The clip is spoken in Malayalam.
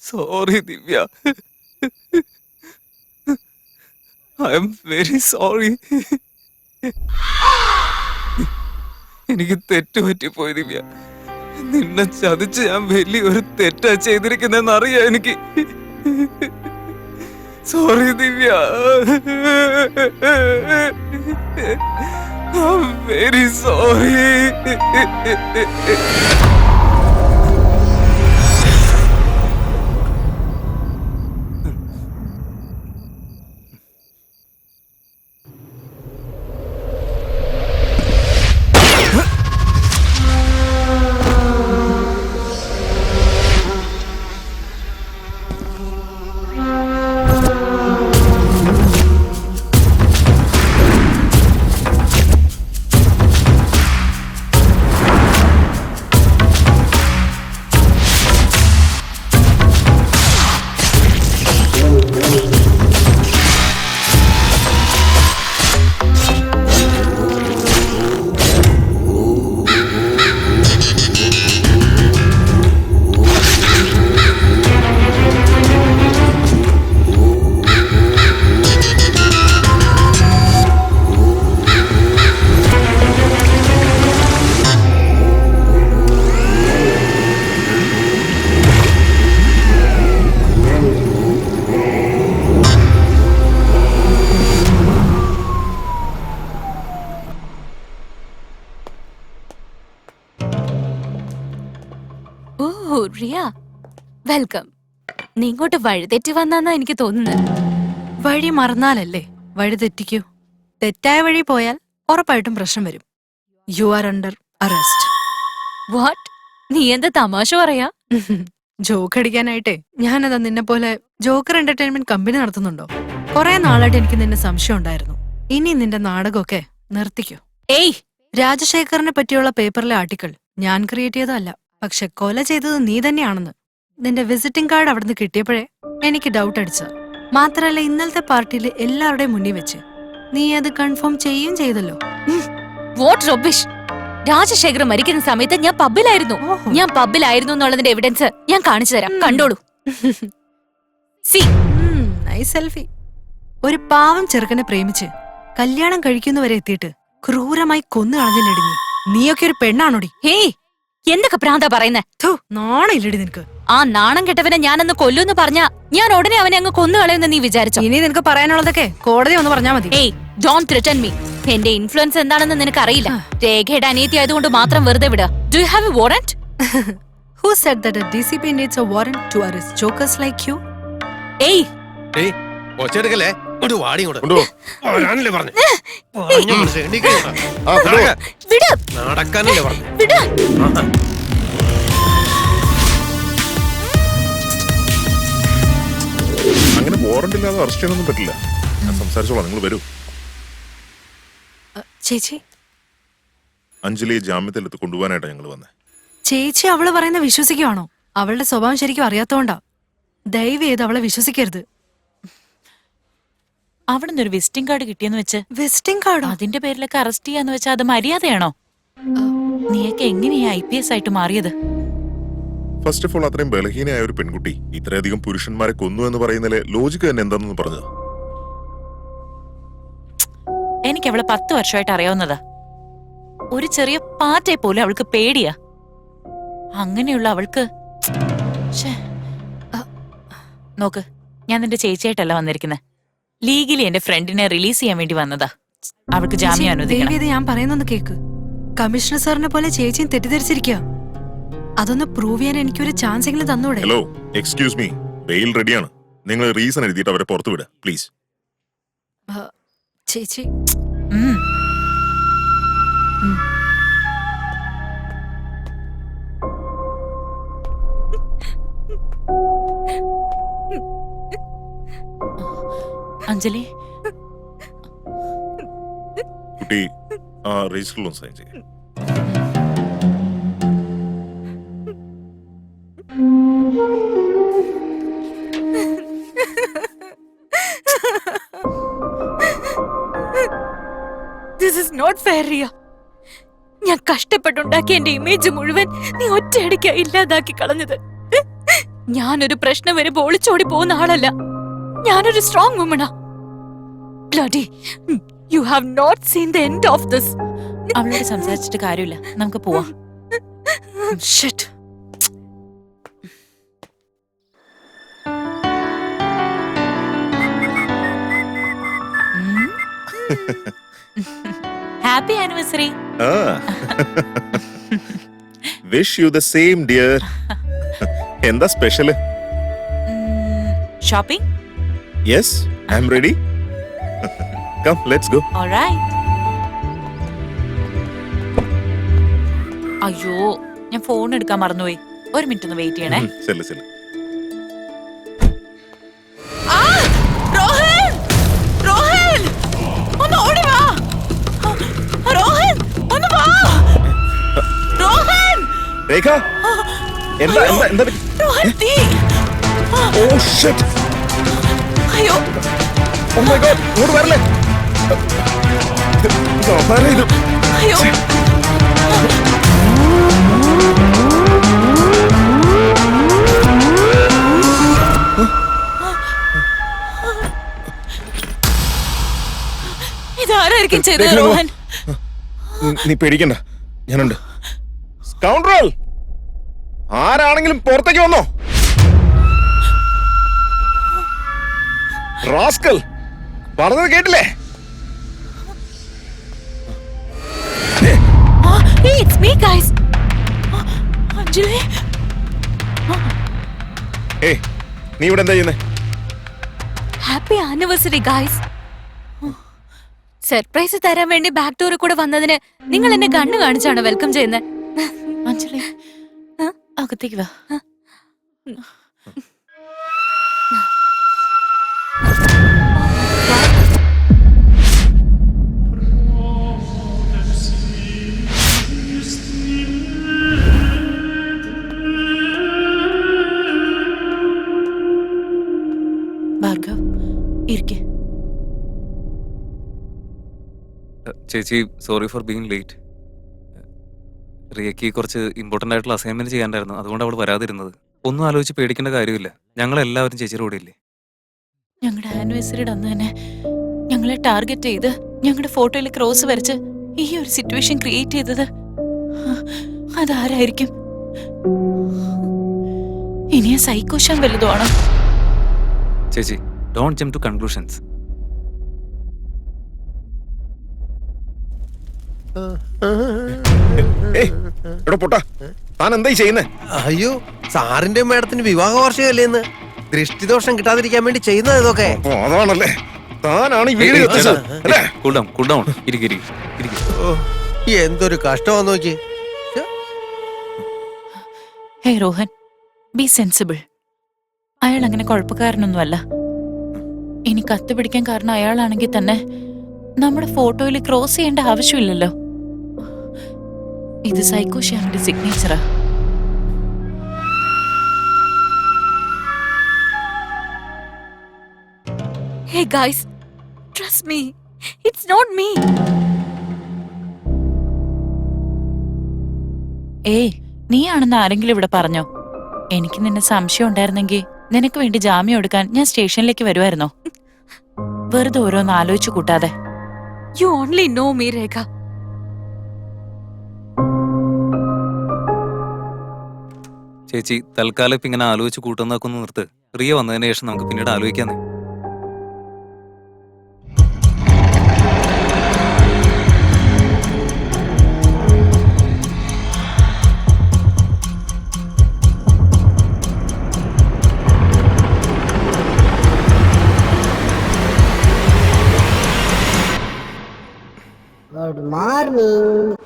Sorry Divya. I'm very sorry. എനിക്ക് തെറ്റുപറ്റിപ്പോയി ദിവ്യ. നിന്നെ ചതിച്ച് ഞാൻ വലിയൊരു തെറ്റാ ചെയ്തിരിക്കുന്നെന്ന് അറിയാം എനിക്ക്. Sorry Divya. I'm very sorry. Riya, welcome. നീ ഇങ്ങോട്ട് വഴിതെറ്റി വന്നാന്നാ എനിക്ക് തോന്നുന്നത്. വഴി മറന്നാലല്ലേ വഴി തെറ്റിക്കൂ. തെറ്റായ വഴി പോയാൽ ഉറപ്പായിട്ടും പ്രശ്നം വരും. You are under arrest. What? നീ എന്താ തമാശ പറയാ? ജോക്ക് അടിക്കാനായിട്ടേ ഞാനതാ നിന്നെ പോലെ ജോക്കർ എന്റർടൈൻമെന്റ് കമ്പനി നടത്തുന്നുണ്ടോ? കുറെ നാളായിട്ട് എനിക്ക് നിന്നെ സംശയം ഉണ്ടായിരുന്നു. ഇനി നിന്റെ നാടകമൊക്കെ നിർത്തിക്കോ. ഏയ്, രാജശേഖറിനെ പറ്റിയുള്ള പേപ്പറിലെ ആർട്ടിക്കിൾ ഞാൻ ക്രിയേറ്റ് ചെയ്തതല്ല. പക്ഷെ കൊല ചെയ്തത് നീ തന്നെയാണെന്ന് നിന്റെ വിസിറ്റിംഗ് കാർഡ് അവിടുന്ന് കിട്ടിയപ്പോഴേ എനിക്ക് ഡൗട്ട് അടിച്ച. മാത്രല്ല ഇന്നലത്തെ പാർട്ടിയിൽ എല്ലാവരുടെയും മുന്നിൽ വെച്ച് നീ അത് കൺഫേം ചെയ്യും ചെയ്തല്ലോ. What rubbish! രാജശേഖർ മരിക്കുന്ന സമയത്ത് ഞാൻ പബ്ബിലായിരുന്നു എന്നുള്ളതിന്റെ എവിഡൻസ് ഞാൻ കാണിച്ചു തരാം, കണ്ടോളൂ. C nice selfie. ഒരു പാവം ചെറുക്കനെ പ്രേമിച്ച് കല്യാണം കഴിക്കുന്നവരെ എത്തിയിട്ട് ക്രൂരമായി കൊന്നു കളഞ്ഞില്ലടി. നീയൊക്കെ ഒരു പെണ്ണാണോടി? ഹേയ്, എന്തൊക്കെ പ്രാന്താ പറയുന്നേ? നാണയില്ലടി നിനക്ക്? ആ നാണം കെട്ടവനെ ഞാനന്ന് കൊല്ലൂന്ന് പറഞ്ഞ ഞാൻ ഉടനെ അവനെ അങ്ങ് കൊന്നു കളയുന്ന നീ വിചാരിച്ചോ? ഇനി നിനക്ക് പറയാനുള്ളതൊക്കെ കോടതി ഒന്ന് പറഞ്ഞാ മതി. ഏയ്, ഡോണ്ട് ത്രെറ്റൻ മീ. എന്റെ ഇൻഫ്ലുവൻസ് എന്താണെന്ന് നിനക്ക് അറിയില്ല. രേഖയുടെ അനിയത്തി ആയതുകൊണ്ട് മാത്രം വെറുതെ വിടുക. Do you have A warrant? Who said that a DCP needs a warrant to arrest jokers like you? ഏയ്, ഒച്ചെടുക്കല്ലേ, വാടി വിട്. നടക്കാനല്ലേ പറഞ്ഞു. വിട്. അങ്ങനെ വാറന്റ് ഇല്ലാതെ അറസ്റ്റ് ചെയ്യാനൊന്നും പറ്റില്ല. ഞാൻ സംസാരിച്ചോളാം, നിങ്ങൾ വരൂ. ചേച്ചി, അഞ്ജലിയെ ജാമ്യത്തിലെടുത്ത് കൊണ്ടുപോകാനായിട്ടാണ് ഞങ്ങൾ വന്നത്. ചേച്ചി അവള് പറയുന്ന വിശ്വസിക്കുവാണോ? അവളുടെ സ്വഭാവം ശരിക്കും അറിയാത്തോണ്ടാ. ദയവ് ചെയ്ത് അവളെ വിശ്വസിക്കരുത്. അവിടുന്ന് ഒരു വിസിറ്റിംഗ് കാർഡ് കിട്ടിയെന്ന് വെച്ച് വിസിറ്റിംഗ് കാർഡോ? അതിന്റെ പേരിലൊക്കെ അറസ്റ്റ് ചെയ്യാന്ന് വെച്ചാൽ അത് മര്യാദയാണോ? നീയൊക്കെ എങ്ങനെയാ IPS ആയിട്ട് മാറിയത്? ഫസ്റ്റ് ഓഫ് ഓൾ, അത്രയും ബലഹീനയായ ഒരു പെൺകുട്ടി ഇത്രയധികം പുരുഷന്മാരെ കൊന്നു എന്ന് പറയുന്നതിലെ ലോജിക്ക് തന്നെ എന്താണെന്ന് പറഞ്ഞത്? എനിക്ക് അവളെ 10 വർഷമായിട്ട് അറിയാവുന്നതാ. ഒരു ചെറിയ പാറ്റയെ പോലും അവൾക്ക് പേടിയാ. അങ്ങനെയുള്ള അവൾക്ക് നോക്ക്, ഞാൻ നിന്റെ ചേച്ചിയായിട്ടല്ല വന്നിരിക്കുന്നത്. ലീഗലി എന്റെ ഫ്രണ്ടിനെ റിലീസ് ചെയ്യാൻ വേണ്ടി വന്നതാ. അവൾക്ക് ജാമ്യം അനുവദിക്കണം. ദയവ് ചെയ്ത് ഞാൻ പറയുന്നൊന്ന് കേക്ക്. കമ്മീഷണർ സാറിനെ പോലെ ചേച്ചിയും തെറ്റിദ്ധരിച്ചിരിക്കുക. അതൊന്ന് പ്രൂവ് ചെയ്യാൻ എനിക്കൊരു ചാൻസ് എങ്കിലും തന്നൂടെ? ഹലോ, എക്സ്ക്യൂസ് മീ, ബെയിൽ റെഡിയാണ്. നിങ്ങൾ റീസൺ എഴുതിയിട്ട് അവരെ പുറത്തു വിടുക പ്ലീസ്. ചേച്ചി, അഞ്ജലി, കുട്ടി ആ രജിസ്റ്ററിൽ ഒന്ന് സൈൻ ചെയ്യും. This is not fair, Riya. ഞാൻ കഷ്ടപ്പെട്ടുണ്ടാക്കിയ എന്റെ ഇമേജ് മുഴുവൻ നീ ഒറ്റയടിക്കാ ഇല്ലാതാക്കി കളഞ്ഞത്. ഞാനൊരു പ്രശ്നം വരുമ്പോ ഒളിച്ചോടി പോകുന്ന ആളല്ല. ഞാനൊരു strong വുമണാ. Bloody, you have not seen the end of this. അവളോട് സംസാരിച്ചിട്ട് കാര്യമില്ല, നമുക്ക് പോവാം. Shit. Happy anniversary. Wish you the same dear. എന്താ special? Shopping? Yes, I am ready. Come, let's go. Alright. അയ്യോ, ഞാൻ ഫോൺ എടുക്കാൻ മറന്നുപോയി. ഒരു മിനിറ്റ് ഒന്ന് വെയിറ്റ് ചെയ്യണേ. ചെല്ല് ചെല്ല്. റോഹൻ! റോഹൻ! ഒന്ന് ഓടി വാ! റോഹൻ! ഒന്ന് വാ! റോഹൻ! രേഖ, എന്താ എന്താ എന്താ പറ്റി? റോഹൻ, തീ! Oh shit. അയ്യോ! ഓ മൈ ഗോഡ്, ഇങ്ങോട്ട് വരല്ലേ? ഇത് അയ്യോ! ഇതാരായിരിക്കും ചെയ്തത് റോഹൻ? നീ പേടിക്കണ്ട, ഞാനുണ്ട്. സ്കൗണ്ടറൽ, ആരാണെങ്കിലും പുറത്തേക്ക് വന്നോ. റാസ്കൽ, പറഞ്ഞത് കേട്ടില്ലേ? Hey, it's me, guys. Anjali, ഏയ്, നീ ഇവിടെ എന്താ ചെയ്യുന്നേ? Happy anniversary guys. സർപ്രൈസ് തരാൻ വേണ്ടി ബാക്ക് ഡോറിൽ കൂടെ വന്നതിന് നിങ്ങൾ എന്നെ കണ്ണു കാണിച്ചാണ് വെൽക്കം ചെയ്യുന്നത്. അഞ്ജലി, അകത്തേക്ക് വാ. ഭാർഗവ്, ഇരിക്കെ. ചേച്ചി, സോറി ഫോർ ബീങ് ലേറ്റ്. റിയയ്ക്ക് കുറച്ച് ഇമ്പോർട്ടൻ്റ് ആയിട്ടുള്ള അസൈൻമെന്റ് ചെയ്യാണ്ടായിരുന്നു, അതുകൊണ്ട് അവൾ വരാതിരുന്നത്. ഒന്നും ആലോചിച്ച് പേടിക്കേണ്ട കാര്യമില്ല, ഞങ്ങളെല്ലാവരും ചേച്ചിയുടെ കൂടെ ഇല്ലേ. ഞങ്ങളുടെ ആനിവേഴ്സറിയുടെ അന്ന് തന്നെ ഞങ്ങളെ ടാർഗറ്റ് ചെയ്ത് ഞങ്ങളുടെ ഫോട്ടോയിൽ ക്രോസ് വരച്ച് ഈ ഒരു സിറ്റുവേഷൻ ക്രിയേറ്റ് ചെയ്തത് അതാരായിരിക്കും? ഇനി ആ സൈക്കോശാൻ വലുതുമാണോ? ചേച്ചി, ഡോണ്ട് ജംപ് ടു കൺക്ലൂഷൻസ്. എടോ പൊട്ടാ, താൻ എന്തായി ചെയ്യുന്നേ? അയ്യോ, സാറിന്റെ മേഡത്തിന് വിവാഹ വാർഷികമല്ലേ ഇന്ന്? ദൃഷ്ടിദോഷം കിട്ടാതിരിക്കാൻ വേണ്ടി ചെയ്യുന്നത് ഇതൊക്കെ. ഓ, അതാണല്ലേ. താനാണ് ഈ വീട് കത്തിച്ചത് അല്ലേ? Cool down. ഇരിക്കും. ഓ, എന്തൊരു കഷ്ടമാന്ന് നോക്കി. ഹേ റോഹൻ, ബി സെൻസിബിൾ. അയാൾ അങ്ങനെ കുഴപ്പക്കാരനൊന്നുമല്ല. ഇനി കത്ത് പിടിക്കാൻ കാരണം അയാളാണെങ്കിൽ തന്നെ നമ്മുടെ ഫോട്ടോയിൽ ക്രോസ് ചെയ്യേണ്ട ആവശ്യമില്ലല്ലോ. ഇത് സൈക്കോഷ്യാമിന്റെ സിഗ്നേച്ചറാ. Hey guys, trust me, it's not me. ഏയ്, നീയാണെന്ന് ആരെങ്കിലും ഇവിടെ പറഞ്ഞോ? എനിക്ക് നിന്നെ സംശയം ഉണ്ടായിരുന്നെങ്കിൽ നിനക്ക് വേണ്ടി ജാമ്യം എടുക്കാൻ ഞാൻ സ്റ്റേഷനിലേക്ക് വരുമായിരുന്നോ? വെറുതെ ഓരോന്ന് ആലോചിച്ചു കൂട്ടാതെ. You only know me, Rekha. ചേച്ചി, തൽക്കാലം ഇപ്പൊ ഇങ്ങനെ ആലോചിച്ച് കൂട്ടുന്നതൊക്കെ ഒന്ന് നിർത്ത്. റിയ വന്നതിന് ശേഷം നമുക്ക് പിന്നീട് ആലോചിക്കാന്നേ. Good morning.